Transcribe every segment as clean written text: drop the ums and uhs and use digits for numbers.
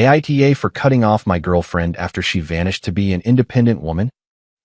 AITA for cutting off my girlfriend after she vanished to be an independent woman.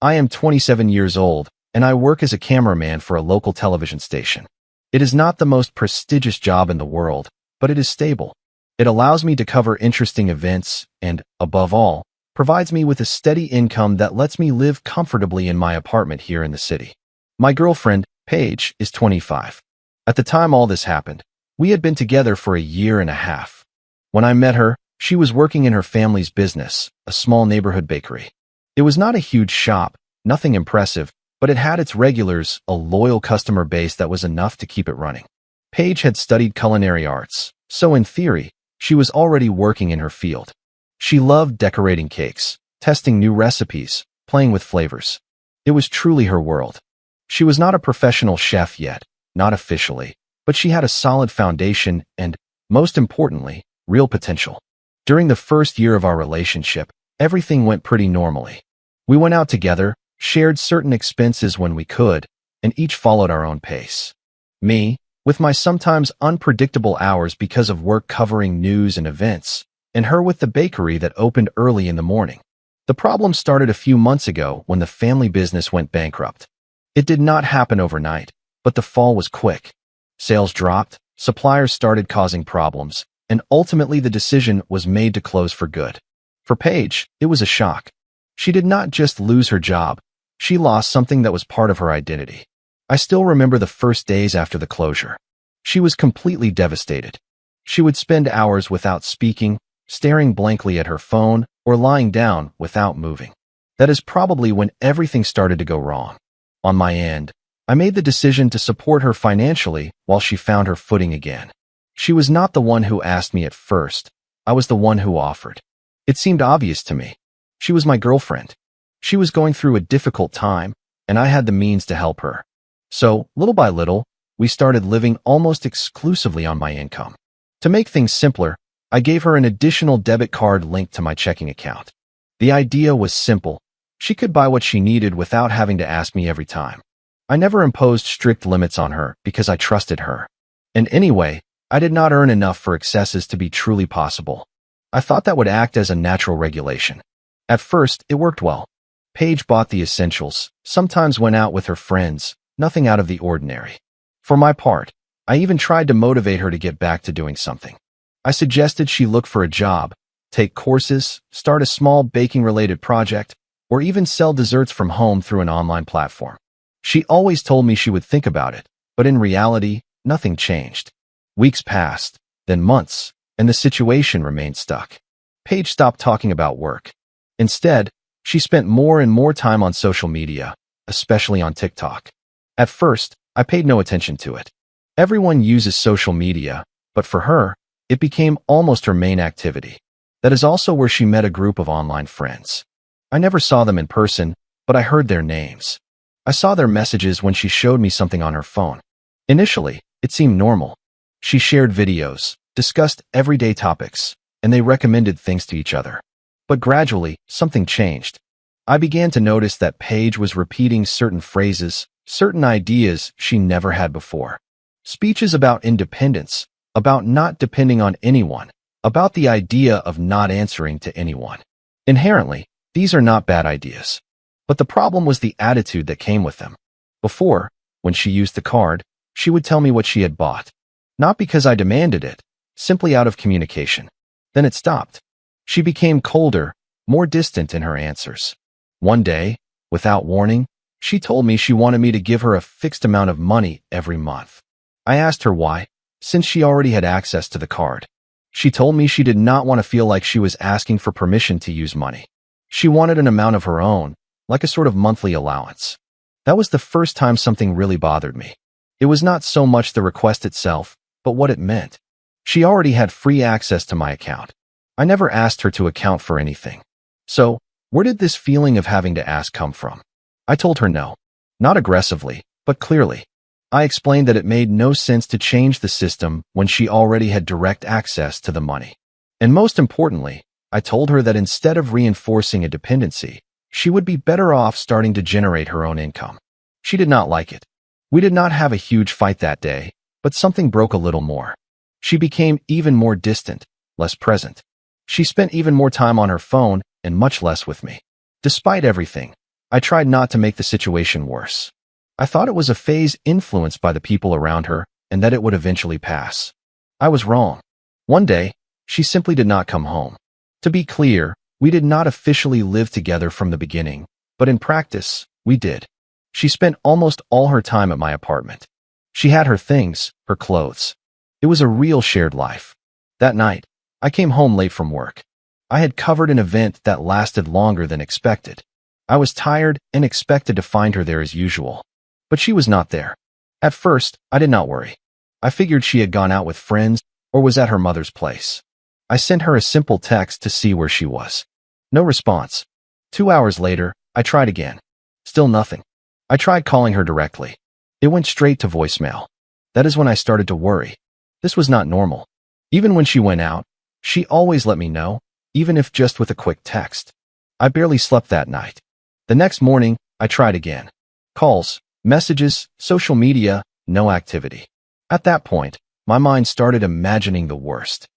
I am 27 years old, and I work as a cameraman for a local television station. It is not the most prestigious job in the world, but it is stable. It allows me to cover interesting events and, above all, provides me with a steady income that lets me live comfortably in my apartment here in the city. My girlfriend, Paige, is 25. At the time all this happened, we had been together for a year and a half. When I met her, she was working in her family's business, a small neighborhood bakery. It was not a huge shop, nothing impressive, but it had its regulars, a loyal customer base that was enough to keep it running. Paige had studied culinary arts, so in theory, she was already working in her field. She loved decorating cakes, testing new recipes, playing with flavors. It was truly her world. She was not a professional chef yet, not officially, but she had a solid foundation and, most importantly, real potential. During the first year of our relationship, everything went pretty normally. We went out together, shared certain expenses when we could, and each followed our own pace. Me, with my sometimes unpredictable hours because of work covering news and events, and her with the bakery that opened early in the morning. The problem started a few months ago when the family business went bankrupt. It did not happen overnight, but the fall was quick. Sales dropped, suppliers started causing problems, and ultimately the decision was made to close for good. For Paige, it was a shock. She did not just lose her job, she lost something that was part of her identity. I still remember the first days after the closure. She was completely devastated. She would spend hours without speaking, staring blankly at her phone, or lying down without moving. That is probably when everything started to go wrong. On my end, I made the decision to support her financially while she found her footing again. She was not the one who asked me at first. I was the one who offered. It seemed obvious to me. She was my girlfriend. She was going through a difficult time, and I had the means to help her. So, little by little, we started living almost exclusively on my income. To make things simpler, I gave her an additional debit card linked to my checking account. The idea was simple. She could buy what she needed without having to ask me every time. I never imposed strict limits on her because I trusted her. And anyway, I did not earn enough for excesses to be truly possible. I thought that would act as a natural regulation. At first, it worked well. Paige bought the essentials, sometimes went out with her friends, nothing out of the ordinary. For my part, I even tried to motivate her to get back to doing something. I suggested she look for a job, take courses, start a small baking-related project, or even sell desserts from home through an online platform. She always told me she would think about it, but in reality, nothing changed. Weeks passed, then months, and the situation remained stuck. Paige stopped talking about work. Instead, she spent more and more time on social media, especially on TikTok. At first, I paid no attention to it. Everyone uses social media, but for her, it became almost her main activity. That is also where she met a group of online friends. I never saw them in person, but I heard their names. I saw their messages when she showed me something on her phone. Initially, it seemed normal. She shared videos, discussed everyday topics, and they recommended things to each other. But gradually, something changed. I began to notice that Paige was repeating certain phrases, certain ideas she never had before. Speeches about independence, about not depending on anyone, about the idea of not answering to anyone. Inherently, these are not bad ideas. But the problem was the attitude that came with them. Before, when she used the card, she would tell me what she had bought. Not because I demanded it, simply out of communication. Then it stopped. She became colder, more distant in her answers. One day, without warning, she told me she wanted me to give her a fixed amount of money every month. I asked her why, since she already had access to the card. She told me she did not want to feel like she was asking for permission to use money. She wanted an amount of her own, like a sort of monthly allowance. That was the first time something really bothered me. It was not so much the request itself, but what it meant. She already had free access to my account. I never asked her to account for anything. So, where did this feeling of having to ask come from? I told her no. Not aggressively, but clearly. I explained that it made no sense to change the system when she already had direct access to the money. And most importantly, I told her that instead of reinforcing a dependency, she would be better off starting to generate her own income. She did not like it. We did not have a huge fight that day, but something broke a little more. She became even more distant, less present. She spent even more time on her phone and much less with me. Despite everything, I tried not to make the situation worse. I thought it was a phase influenced by the people around her and that it would eventually pass. I was wrong. One day, she simply did not come home. To be clear, we did not officially live together from the beginning, but in practice, we did. She spent almost all her time at my apartment. She had her things, her clothes. It was a real shared life. That night, I came home late from work. I had covered an event that lasted longer than expected. I was tired and expected to find her there as usual. But she was not there. At first, I did not worry. I figured she had gone out with friends or was at her mother's place. I sent her a simple text to see where she was. No response. 2 hours later, I tried again. Still nothing. I tried calling her directly. It went straight to voicemail. That is when I started to worry. This was not normal. Even when she went out, she always let me know, even if just with a quick text. I barely slept that night. The next morning, I tried again. Calls, messages, social media, no activity. At that point, my mind started imagining the worst.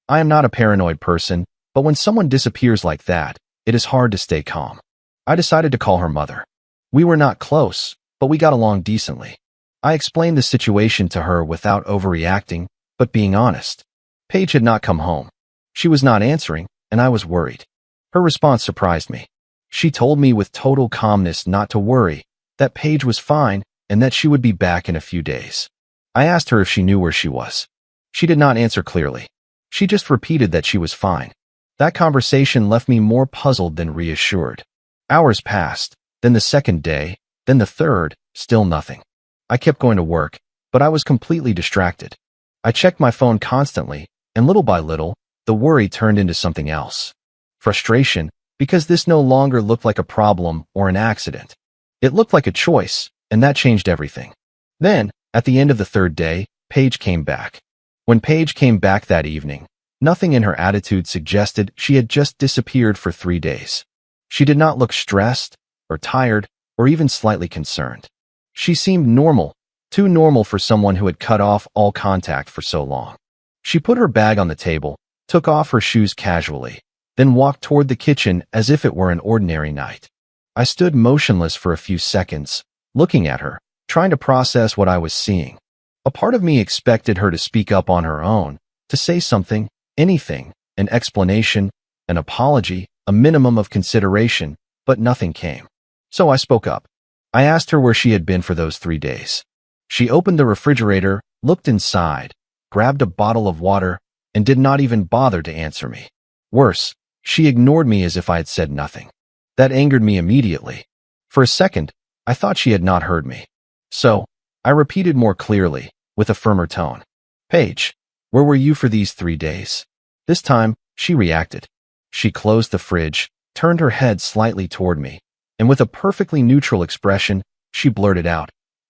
I am not a paranoid person, but when someone disappears like that, it is hard to stay calm. I decided to call her mother. We were not close, but we got along decently. I explained the situation to her without overreacting, but being honest. Paige had not come home. She was not answering, and I was worried. Her response surprised me. She told me with total calmness not to worry, that Paige was fine, and that she would be back in a few days. I asked her if she knew where she was. She did not answer clearly. She just repeated that she was fine. That conversation left me more puzzled than reassured. Hours passed, then the second day, then the third, still nothing. I kept going to work, but I was completely distracted. I checked my phone constantly, and little by little, the worry turned into something else. Frustration, because this no longer looked like a problem or an accident. It looked like a choice, and that changed everything. Then, at the end of the third day, Paige came back. When Paige came back that evening, nothing in her attitude suggested she had just disappeared for 3 days. She did not look stressed, or tired, or even slightly concerned. She seemed normal, too normal for someone who had cut off all contact for so long. She put her bag on the table, took off her shoes casually, then walked toward the kitchen as if it were an ordinary night. I stood motionless for a few seconds, looking at her, trying to process what I was seeing. A part of me expected her to speak up on her own, to say something, anything, an explanation, an apology, a minimum of consideration, but nothing came. So I spoke up. I asked her where she had been for those 3 days. She opened the refrigerator, looked inside, grabbed a bottle of water, and did not even bother to answer me. Worse, she ignored me as if I had said nothing. That angered me immediately. For a second, I thought she had not heard me. So, I repeated more clearly, with a firmer tone. Paige, where were you for these 3 days? This time, she reacted. She closed the fridge, turned her head slightly toward me, and with a perfectly neutral expression, she blurted out,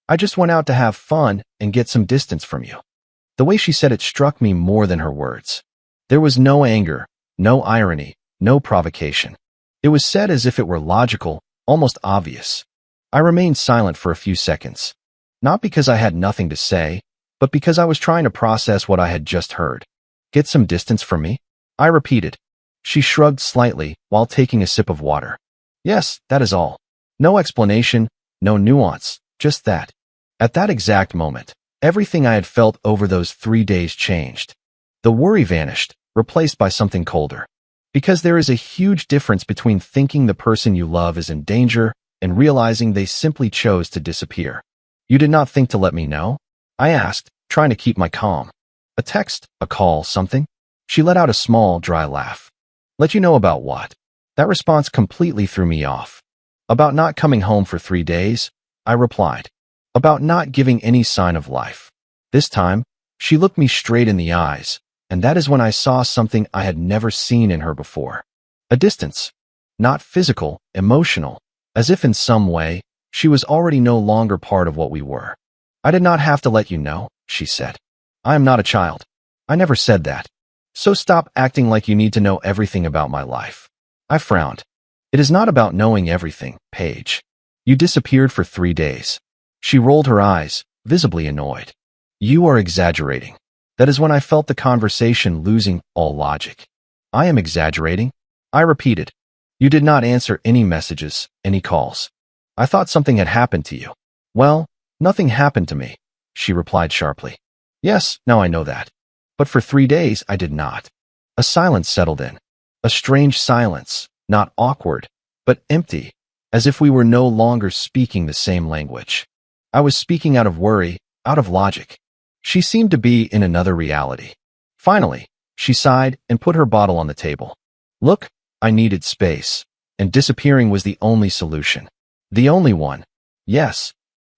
I just went out to have fun and get some distance from you. The way she said it struck me more than her words. There was no anger, no irony, no provocation. It was said as if it were logical, almost obvious. I remained silent for a few seconds. Not because I had nothing to say, but because I was trying to process what I had just heard. Get some distance from me? I repeated. She shrugged slightly while taking a sip of water. Yes, that is all. No explanation, no nuance, just that. At that exact moment, everything I had felt over those 3 days changed. The worry vanished, replaced by something colder. Because there is a huge difference between thinking the person you love is in danger and realizing they simply chose to disappear. You did not think to let me know? I asked, trying to keep my calm. A text, a call, something? She let out a small, dry laugh. Let you know about what? That response completely threw me off. About not coming home for 3 days, I replied. About not giving any sign of life. This time, she looked me straight in the eyes, and that is when I saw something I had never seen in her before. A distance. Not physical, emotional, as if in some way, she was already no longer part of what we were. I did not have to let you know, she said. I am not a child. I never said that. So stop acting like you need to know everything about my life. I frowned. It is not about knowing everything, Paige. You disappeared for 3 days. She rolled her eyes, visibly annoyed. You are exaggerating. That is when I felt the conversation losing all logic. I am exaggerating. I repeated. You did not answer any messages, any calls. I thought something had happened to you. Well, nothing happened to me, she replied sharply. Yes, now I know that. But for 3 days, I did not. A silence settled in. A strange silence, not awkward, but empty, as if we were no longer speaking the same language. I was speaking out of worry, out of logic. She seemed to be in another reality. Finally, she sighed and put her bottle on the table. Look, I needed space, and disappearing was the only solution. The only one. Yes.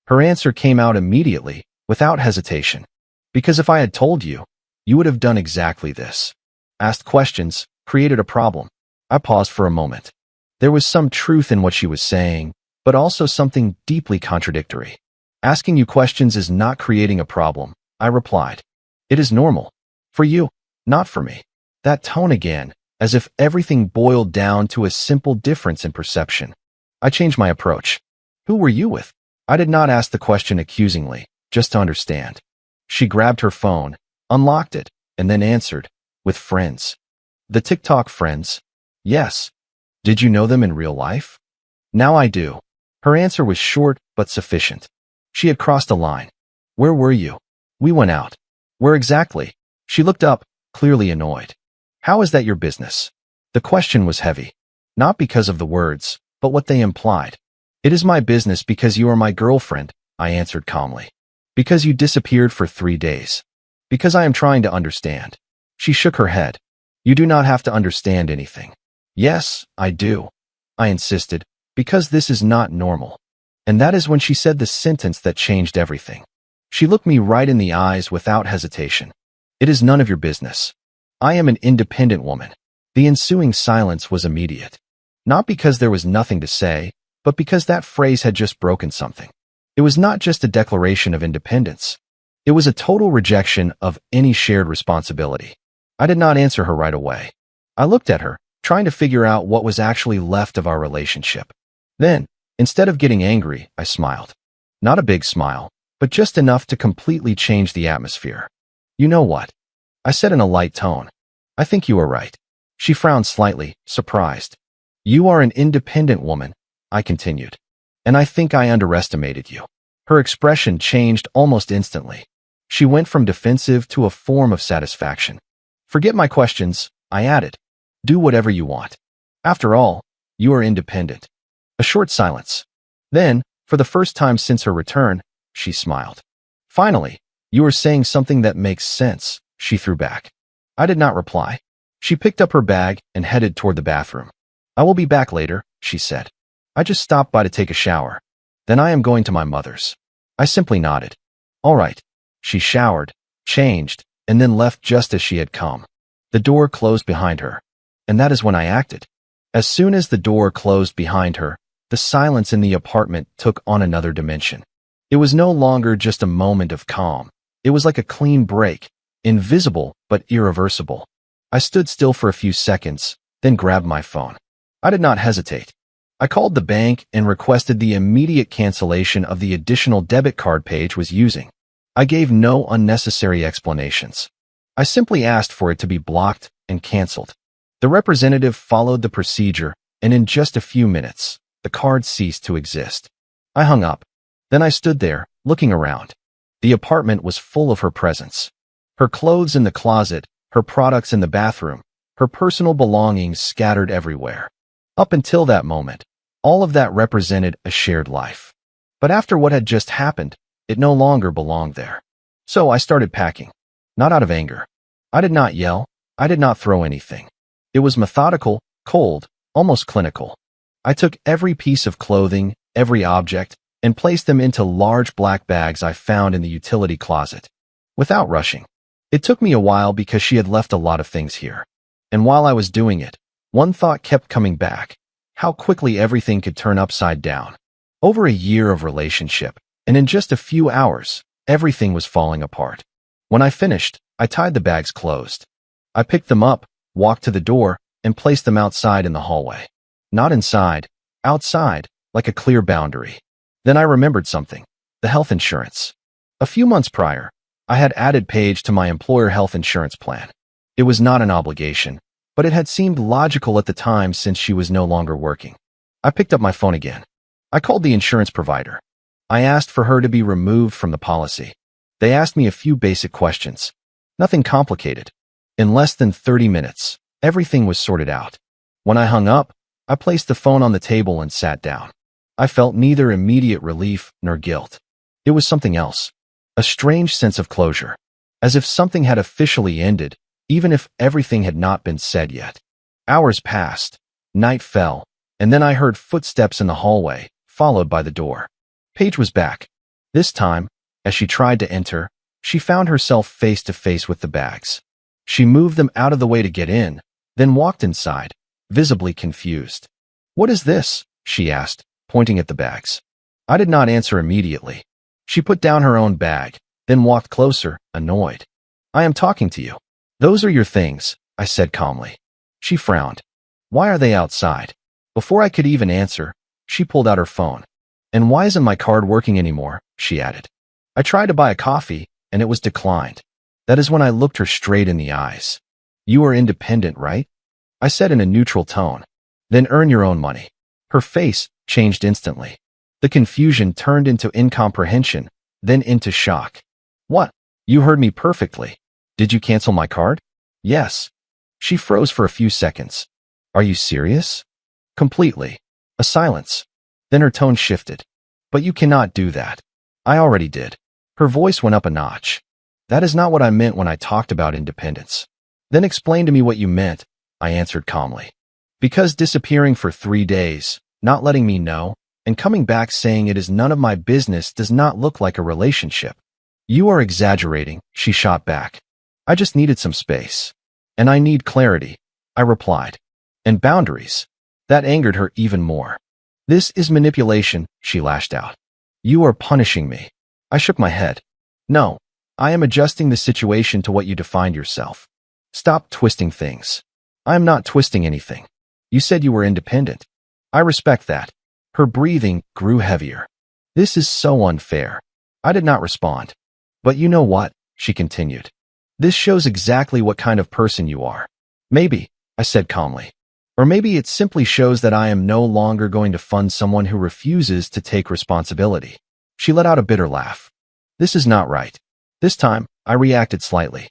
Her answer came out immediately, without hesitation. Because if I had told you, you would have done exactly this. Asked questions, created a problem. I paused for a moment. There was some truth in what she was saying, but also something deeply contradictory. Asking you questions is not creating a problem, I replied. It is normal. For you, not for me. That tone again, as if everything boiled down to a simple difference in perception. I changed my approach. Who were you with? I did not ask the question accusingly, just to understand. She grabbed her phone, unlocked it, and then answered, with friends. The TikTok friends? Yes. Did you know them in real life? Now I do. Her answer was short but sufficient. She had crossed a line. Where were you? We went out. Where exactly? She looked up, clearly annoyed. How is that your business? The question was heavy. Not because of the words, but what they implied. It is my business because you are my girlfriend, I answered calmly. Because you disappeared for 3 days. Because I am trying to understand. She shook her head. You do not have to understand anything. Yes, I do. I insisted, because this is not normal. And that is when she said the sentence that changed everything. She looked me right in the eyes without hesitation. It is none of your business. I am an independent woman. The ensuing silence was immediate. Not because there was nothing to say, but because that phrase had just broken something. It was not just a declaration of independence. It was a total rejection of any shared responsibility. I did not answer her right away. I looked at her, trying to figure out what was actually left of our relationship. Then, instead of getting angry, I smiled. Not a big smile, but just enough to completely change the atmosphere. You know what? I said in a light tone. I think you are right. She frowned slightly, surprised. You are an independent woman, I continued. And I think I underestimated you. Her expression changed almost instantly. She went from defensive to a form of satisfaction. Forget my questions, I added. Do whatever you want. After all, you are independent. A short silence. Then, for the first time since her return, she smiled. Finally, you are saying something that makes sense, she threw back. I did not reply. She picked up her bag and headed toward the bathroom. I will be back later, she said. I just stopped by to take a shower. Then I am going to my mother's. I simply nodded. All right. She showered, changed, and then left just as she had come. The door closed behind her. And that is when I acted. As soon as the door closed behind her, the silence in the apartment took on another dimension. It was no longer just a moment of calm. It was like a clean break, invisible but irreversible. I stood still for a few seconds, then grabbed my phone. I did not hesitate. I called the bank and requested the immediate cancellation of the additional debit card Paige was using. I gave no unnecessary explanations. I simply asked for it to be blocked and canceled. The representative followed the procedure, and in just a few minutes, the card ceased to exist. I hung up. Then I stood there, looking around. The apartment was full of her presence. Her clothes in the closet, her products in the bathroom, her personal belongings scattered everywhere. Up until that moment, all of that represented a shared life. But after what had just happened, it no longer belonged there. So I started packing. Not out of anger. I did not yell. I did not throw anything. It was methodical, cold, almost clinical. I took every piece of clothing, every object, and placed them into large black bags I found in the utility closet. Without rushing. It took me a while because she had left a lot of things here. And while I was doing it, one thought kept coming back. How quickly everything could turn upside down. Over a year of relationship, and in just a few hours, everything was falling apart. When I finished, I tied the bags closed. I picked them up, walked to the door, and placed them outside in the hallway. Not inside, outside, like a clear boundary. Then I remembered something. The health insurance. A few months prior, I had added Paige to my employer health insurance plan. It was not an obligation, but it had seemed logical at the time since she was no longer working. I picked up my phone again. I called the insurance provider. I asked for her to be removed from the policy. They asked me a few basic questions. Nothing complicated. In less than 30 minutes, everything was sorted out. When I hung up, I placed the phone on the table and sat down. I felt neither immediate relief nor guilt. It was something else. A strange sense of closure. As if something had officially ended, even if everything had not been said yet. Hours passed. Night fell. And then I heard footsteps in the hallway, followed by the door. Paige was back. This time, as she tried to enter, she found herself face to face with the bags. She moved them out of the way to get in, then walked inside, visibly confused. "What is this?" she asked, pointing at the bags. I did not answer immediately. She put down her own bag, then walked closer, annoyed. "I am talking to you. Those are your things," I said calmly. She frowned. "Why are they outside?" Before I could even answer, she pulled out her phone. "And why isn't my card working anymore?" she added. I tried to buy a coffee, and it was declined. That is when I looked her straight in the eyes. "You are independent, right?" I said in a neutral tone. "Then earn your own money." Her face changed instantly. The confusion turned into incomprehension, then into shock. "What? You heard me perfectly. Did you cancel my card?" "Yes." She froze for a few seconds. "Are you serious?" "Completely." A silence. Then her tone shifted. "But you cannot do that." "I already did." Her voice went up a notch. "That is not what I meant when I talked about independence." "Then explain to me what you meant," I answered calmly. "Because disappearing for 3 days, not letting me know, and coming back saying it is none of my business does not look like a relationship." "You are exaggerating," she shot back. "I just needed some space." "And I need clarity," I replied. "And boundaries." That angered her even more. "This is manipulation," she lashed out. "You are punishing me." I shook my head. "No, I am adjusting the situation to what you defined yourself. Stop twisting things." "I am not twisting anything. You said you were independent." "I respect that." Her breathing grew heavier. "This is so unfair." I did not respond. "But you know what?" she continued. "This shows exactly what kind of person you are." "Maybe," I said calmly. "Or maybe it simply shows that I am no longer going to fund someone who refuses to take responsibility." She let out a bitter laugh. "This is not right." This time, I reacted slightly.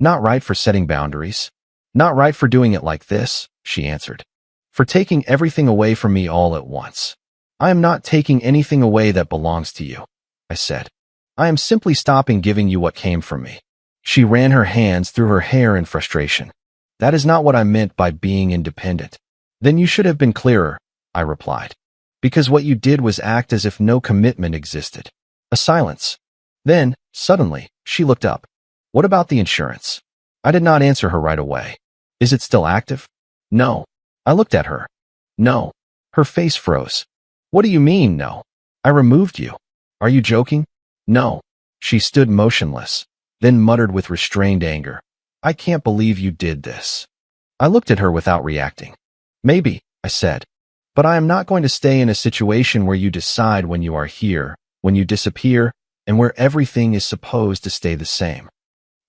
"Not right for setting boundaries. Not right for doing it like this," she answered. "For taking everything away from me all at once." "I am not taking anything away that belongs to you," I said. "I am simply stopping giving you what came from me." She ran her hands through her hair in frustration. "That is not what I meant by being independent." "Then you should have been clearer," I replied. "Because what you did was act as if no commitment existed." A silence. Then, suddenly, she looked up. "What about the insurance?" I did not answer her right away. "Is it still active?" "No." I looked at her. "No." Her face froze. "What do you mean, no? I removed you. Are you joking?" "No." She stood motionless, then muttered with restrained anger. "I can't believe you did this." I looked at her without reacting. "Maybe," I said. "But I am not going to stay in a situation where you decide when you are here, when you disappear, and where everything is supposed to stay the same."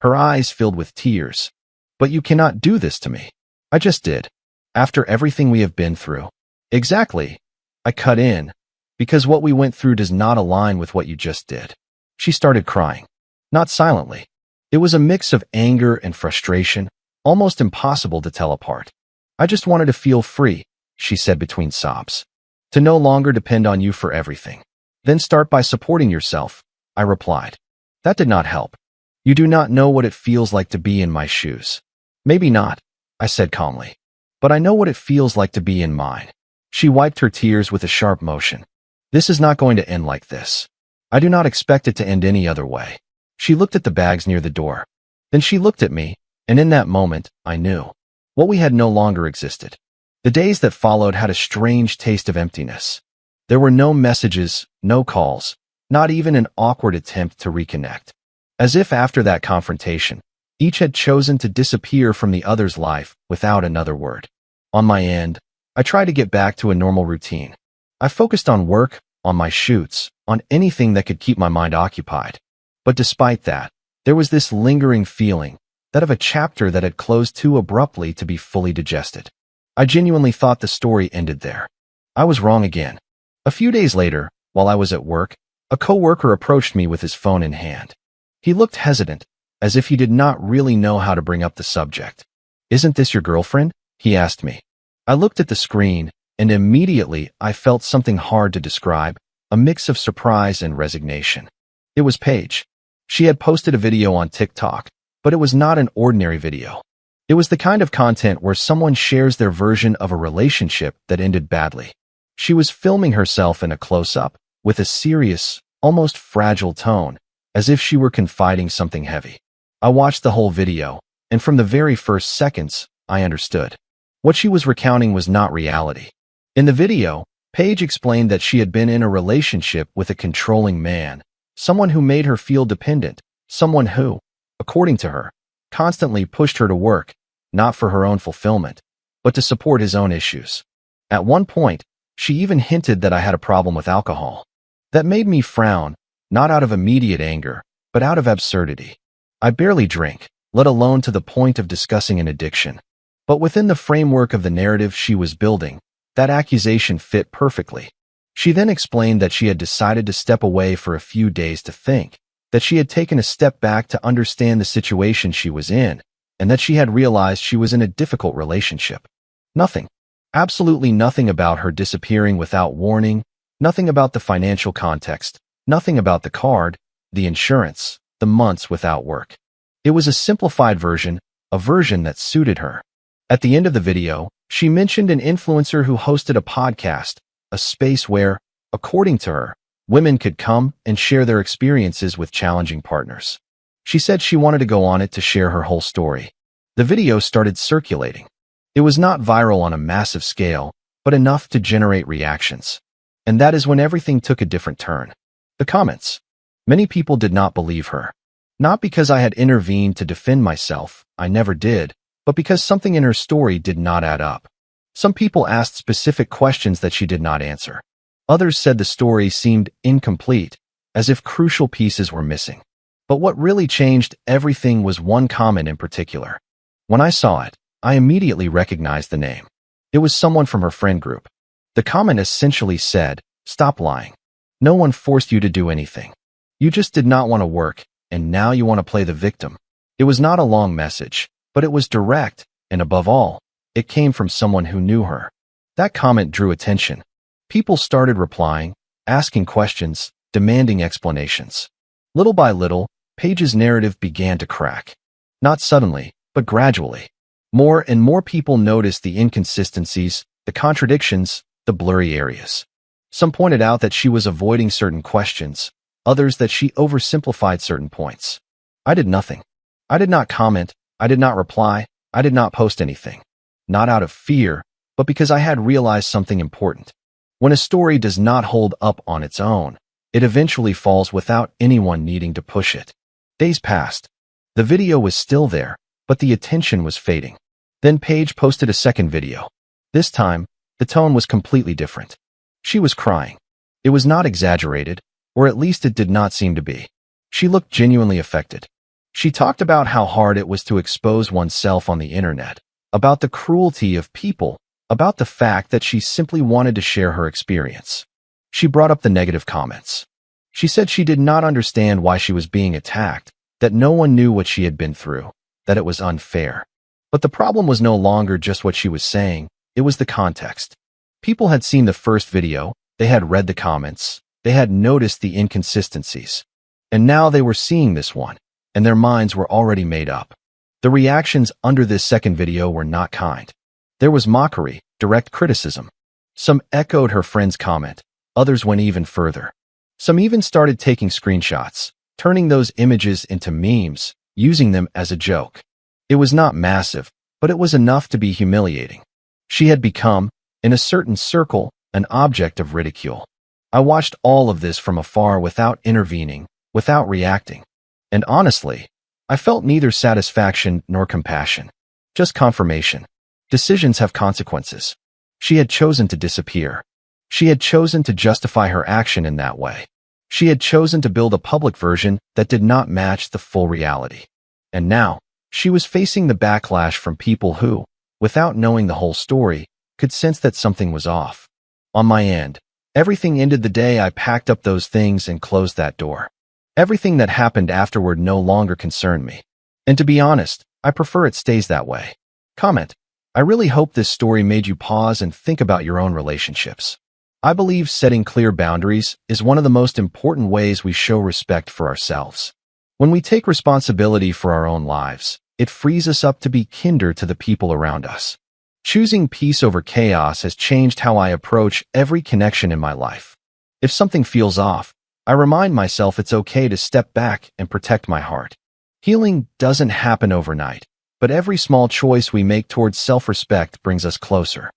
Her eyes filled with tears. "But you cannot do this to me." "I just did. After everything we have been through." "Exactly." I cut in. "Because what we went through does not align with what you just did." She started crying. Not silently. It was a mix of anger and frustration, almost impossible to tell apart. "I just wanted to feel free," she said between sobs. "To no longer depend on you for everything." "Then start by supporting yourself," I replied. That did not help. "You do not know what it feels like to be in my shoes." "Maybe not," I said calmly. "But I know what it feels like to be in mine." She wiped her tears with a sharp motion. "This is not going to end like this. I do not expect it to end any other way." She looked at the bags near the door. Then she looked at me, and in that moment, I knew. What we had no longer existed. The days that followed had a strange taste of emptiness. There were no messages, no calls, not even an awkward attempt to reconnect. As if after that confrontation, each had chosen to disappear from the other's life without another word. On my end, I tried to get back to a normal routine. I focused on work, on my shoots, on anything that could keep my mind occupied. But despite that, there was this lingering feeling that of a chapter that had closed too abruptly to be fully digested. I genuinely thought the story ended there. I was wrong again. A few days later, while I was at work, a coworker approached me with his phone in hand. He looked hesitant, as if he did not really know how to bring up the subject. "Isn't this your girlfriend?" he asked me. I looked at the screen, and immediately I felt something hard to describe, a mix of surprise and resignation. It was Paige. She had posted a video on TikTok, but it was not an ordinary video. It was the kind of content where someone shares their version of a relationship that ended badly. She was filming herself in a close-up, with a serious, almost fragile tone, as if she were confiding something heavy. I watched the whole video, and from the very first seconds, I understood. What she was recounting was not reality. In the video, Paige explained that she had been in a relationship with a controlling man, someone who made her feel dependent, someone who, according to her, constantly pushed her to work, not for her own fulfillment, but to support his own issues. At one point, she even hinted that I had a problem with alcohol. That made me frown, not out of immediate anger, but out of absurdity. I barely drink, let alone to the point of discussing an addiction. But within the framework of the narrative she was building, that accusation fit perfectly. She then explained that she had decided to step away for a few days to think, that she had taken a step back to understand the situation she was in, and that she had realized she was in a difficult relationship. Nothing. Absolutely nothing about her disappearing without warning, nothing about the financial context, nothing about the card, the insurance, the months without work. It was a simplified version, a version that suited her. At the end of the video, she mentioned an influencer who hosted a podcast, a space where, according to her, women could come and share their experiences with challenging partners. She said she wanted to go on it to share her whole story. The video started circulating. It was not viral on a massive scale, but enough to generate reactions. And that is when everything took a different turn. The comments. Many people did not believe her. Not because I had intervened to defend myself, I never did, but because something in her story did not add up. Some people asked specific questions that she did not answer. Others said the story seemed incomplete, as if crucial pieces were missing. But what really changed everything was one comment in particular. When I saw it, I immediately recognized the name. It was someone from her friend group. The comment essentially said, "Stop lying. No one forced you to do anything. You just did not want to work, and now you want to play the victim." It was not a long message, but it was direct, and above all, it came from someone who knew her. That comment drew attention. People started replying, asking questions, demanding explanations. Little by little, Paige's narrative began to crack. Not suddenly, but gradually. More and more people noticed the inconsistencies, the contradictions, the blurry areas. Some pointed out that she was avoiding certain questions, others that she oversimplified certain points. I did nothing. I did not comment, I did not reply, I did not post anything. Not out of fear, but because I had realized something important. When a story does not hold up on its own, it eventually falls without anyone needing to push it. Days passed. The video was still there, but the attention was fading. Then Paige posted a second video. This time, the tone was completely different. She was crying. It was not exaggerated, or at least it did not seem to be. She looked genuinely affected. She talked about how hard it was to expose oneself on the internet, about the cruelty of people, about the fact that she simply wanted to share her experience. She brought up the negative comments. She said she did not understand why she was being attacked, that no one knew what she had been through, that it was unfair. But the problem was no longer just what she was saying, it was the context. People had seen the first video, they had read the comments, they had noticed the inconsistencies. And now they were seeing this one, and their minds were already made up. The reactions under this second video were not kind. There was mockery, direct criticism. Some echoed her friend's comment, others went even further. Some even started taking screenshots, turning those images into memes, using them as a joke. It was not massive, but it was enough to be humiliating. She had become, in a certain circle, an object of ridicule. I watched all of this from afar without intervening, without reacting. And honestly, I felt neither satisfaction nor compassion. Just confirmation. Decisions have consequences. She had chosen to disappear. She had chosen to justify her action in that way. She had chosen to build a public version that did not match the full reality. And now, She was facing the backlash from people who, without knowing the whole story, could sense that something was off. On my end, everything ended the day I packed up those things and closed that door. Everything that happened afterward no longer concerned me. And to be honest, I prefer it stays that way. Comment: I really hope this story made you pause and think about your own relationships. I believe setting clear boundaries is one of the most important ways we show respect for ourselves. When we take responsibility for our own lives, it frees us up to be kinder to the people around us. Choosing peace over chaos has changed how I approach every connection in my life. If something feels off, I remind myself it's okay to step back and protect my heart. Healing doesn't happen overnight, but every small choice we make towards self-respect brings us closer.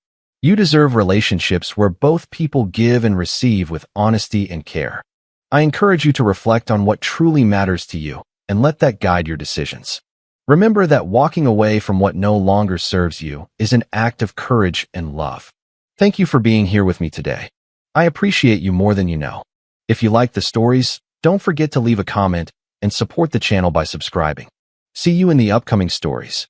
You deserve relationships where both people give and receive with honesty and care. I encourage you to reflect on what truly matters to you and let that guide your decisions. Remember that walking away from what no longer serves you is an act of courage and love. Thank you for being here with me today. I appreciate you more than you know. If you like the stories, don't forget to leave a comment and support the channel by subscribing. See you in the upcoming stories.